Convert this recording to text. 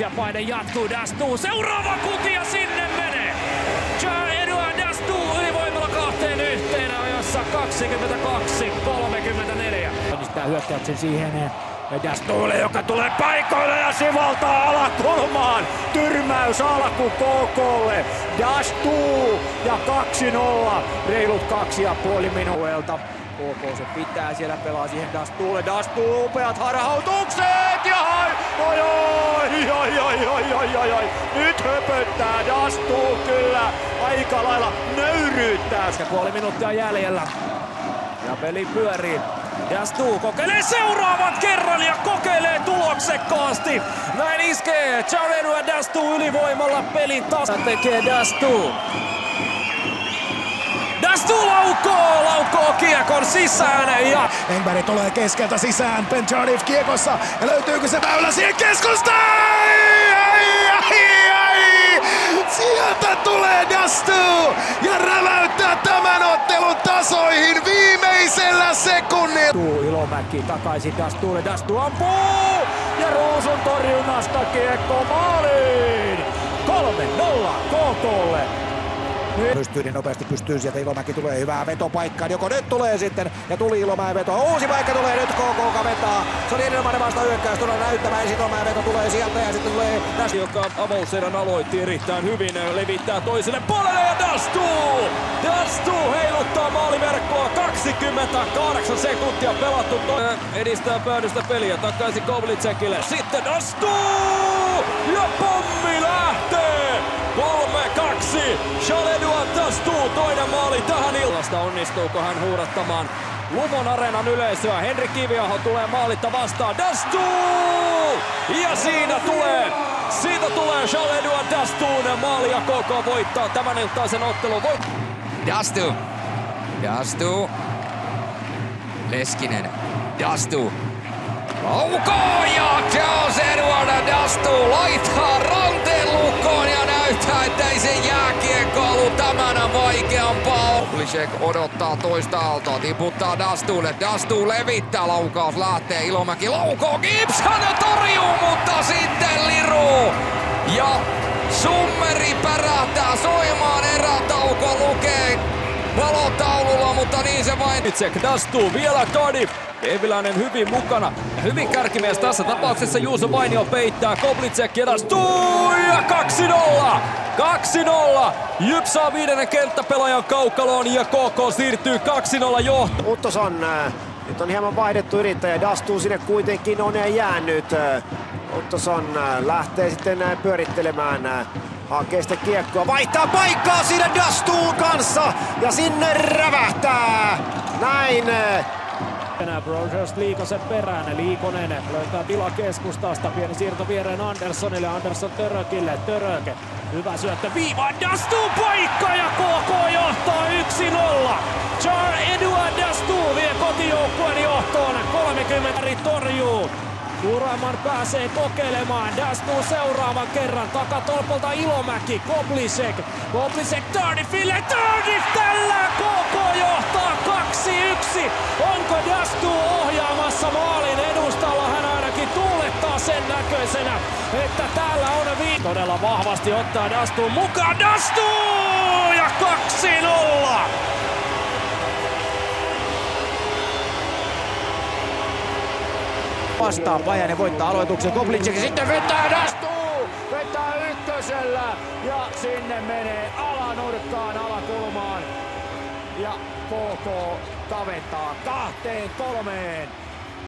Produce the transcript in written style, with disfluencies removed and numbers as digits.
ja paine jatkuu. Dastu seuraava kuti ja sinne menee. Jean-Edouard Dastu ylivoimalla 2-1 ajossa 22-34. Pistää hyökkäyksen siihen Dastulle, joka tulee paikoille ja sivaltaa alakulmaan. Tyrmäys alku KK:lle. Dastu ja 2-0. Reilut 2,5 minuutelta. KK se pitää siellä, pelaa siihen Dastulle. Dastu upeat harhautukset ja oi. Nyt höpöttää Dastu kyllä aika lailla nöyryyttää. 5 minuuttia jäljellä ja peli pyörii. Dastu kokeilee seuraavan kerran ja kokeilee tuloksekkaasti. Näin iskee Jean-Edouard Dastu ylivoimalla pelin tasa tekee Dastu. Dastu laukoo kiekon sisään ja Engberg tulee keskeltä sisään, Ben Cardiff kiekossa ja löytyykö se väylä siihen keskusta? Sieltä tulee Dastu ja räväyttää tämän ottelun tasoihin viimeisellä sekunnilla. Ilomäki takaisin Dastulle, Dastu ampuu ja Ruusun torjunnasta kiekko maaliin. 3-0 KK:lle. Pystyy niin nopeasti sieltä, Ilomäki tulee hyvää vetopaikkaan, joko nyt tulee sitten ja tuli Ilomäen veto. Uusi paikka tulee nyt, KK kaventaa. Se oli erinomainen vasta hyökkäys, tulee näyttämään, Ilomäen veto tulee sieltä ja sitten tulee Dastu, joka avauserän aloitti erittäin hyvin, levittää toiselle puolelle ja Dastu heiluttaa maaliverkkoa, 28 sekuntia pelattu, edistää päädystä peliä takaisin Koblicekille, sitten Dastu ja pommi lähtee! 3-2, Jean-Edouard Dastu, toinen maali tähän illasta. Onnistuuko hän huurattamaan Luvon areenan yleisöä? Henri Kiviaho tulee maalitta vastaan. Dastu! Ja siitä tulee Jean-Edouard Dastun maali ja KK voittaa tämän iltaisen ottelun. Dastu. Leskinen. Dastu. Laukoo ja Jean-Edouard Dastu laittaa ranteen lukkoon ja näyttää, ettei se jääkiekko ollut tämän vaikeampaa. Koblicek odottaa toista aaltoa, tiputtaa Dastulle. Dastu levittää, laukaus lähtee, Ilomäki laukoo, Gibson torjuu, mutta sitten liruu. Ja summeri pärähtää soimaan, erätauko lukee valotaululla, mutta niin se vain. Dastu vielä Cardiff. Eviläinen hyvin mukana ja hyvin kärkimies tässä tapauksessa. Juuso Vainio peittää Koblicek ja Dastu ja 2-0. Jyp saa 5. kenttäpelaajan kaukaloon ja KK siirtyy 2-0 johtoon. Uttoson nyt on hieman vaihdettu yrittäjä. Dastu sinne kuitenkin on jäänyt. Uttoson lähtee sitten pyörittelemään. Hakee sitten kiekkoa, vaihtaa paikkaa siinä Dastuun kanssa ja sinne rävähtää. Näin. Enää Brogers Liikosen perään. Liikonen löytää tilaa keskustasta. Pieni siirto viereen Anderssonille. Andersson Törökille. Töröke. Hyvä syöttö viivaan. Dastu paikka ja KK johtaa 1-0. Jean-Edouard Dastu vie kotijoukkueen johtoon. 30 torjuu. Juraman pääsee kokeilemaan. Dastu seuraavan kerran. Takatolpalta Ilomäki. Koblicek Cardiffille. Cardiff tällä KK johtaa 2-1. Onko Dastu ohjaamassa maalin edustalla? Hän ainakin tuulettaa sen näköisenä, että täällä on todella vahvasti ottaa Dastu mukaan. Dastu ja 2-0. Vastaan Pajanen voittaa aloituksen. Koblicek sitten vetää Dastu! Vetää ykkösellä ja sinne menee alanurkkaan, alakulmaan. Ja KK kaventaa 2-3.